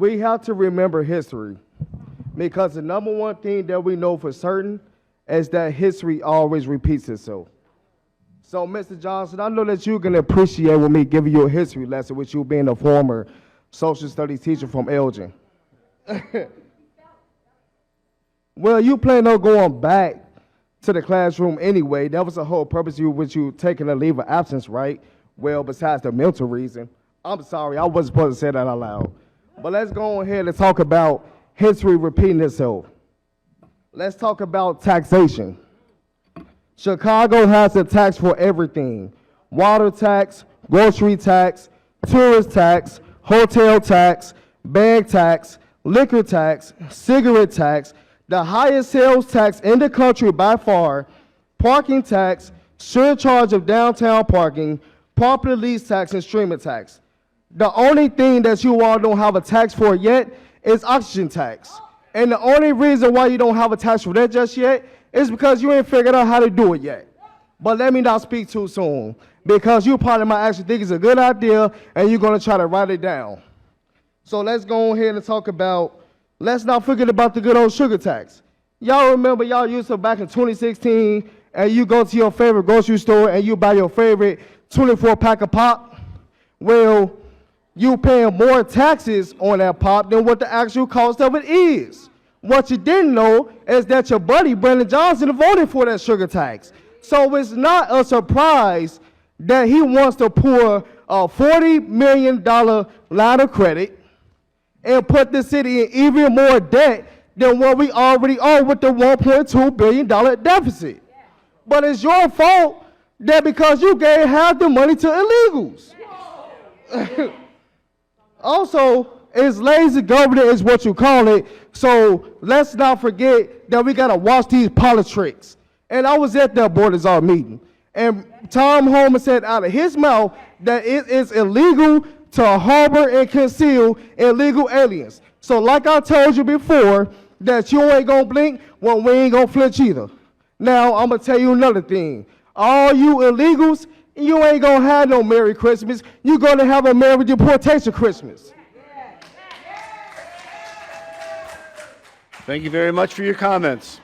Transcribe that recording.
We have to remember history because the number one thing that we know for certain is that history always repeats itself. So, Mr. Johnson, I know that you can appreciate with me giving you a history lesson with you being a former social studies teacher from Elgin. Well, you plan on going back to the classroom anyway. That was the whole purpose with you taking a leave of absence, right? Well, besides the mental reason. I'm sorry, I wasn't supposed to say that out loud. But let's go ahead and talk about history repeating itself. Let's talk about taxation. Chicago has a tax for everything. Water tax, grocery tax, tourist tax, hotel tax, bag tax, liquor tax, cigarette tax, the highest sales tax in the country by far, parking tax, surcharge of downtown parking, property lease tax, and streaming tax. The only thing that you all don't have a tax for yet is oxygen tax. And the only reason why you don't have a tax for that just yet is because you ain't figured out how to do it yet. But let me not speak too soon, because you probably might actually think it's a good idea and you're going to try to write it down. So let's go ahead and talk about, let's not forget about the good old sugar tax. Y'all remember y'all used to back in 2016 and you go to your favorite grocery store and you buy your favorite 24 pack of pop? Well, you paying more taxes on that pop than what the actual cost of it is. What you didn't know is that your buddy Brandon Johnson voted for that sugar tax. So it's not a surprise that he wants to pour a $40 million line of credit and put the city in even more debt than what we already are with the $1.2 billion deficit. But it's your fault that because you gave half the money to illegals. Also, it's lazy government is what you call it, so let's not forget that we gotta watch these politics. And I was at that Board of Czar meeting, and Tom Homan said out of his mouth that it is illegal to harbor and conceal illegal aliens. So like I told you before, that you ain't gonna blink, well, we ain't gonna flinch either. Now, I'm gonna tell you another thing. All you illegals, you ain't gonna have no Merry Christmas. You're gonna have a Merry Deportation Christmas. Thank you very much for your comments.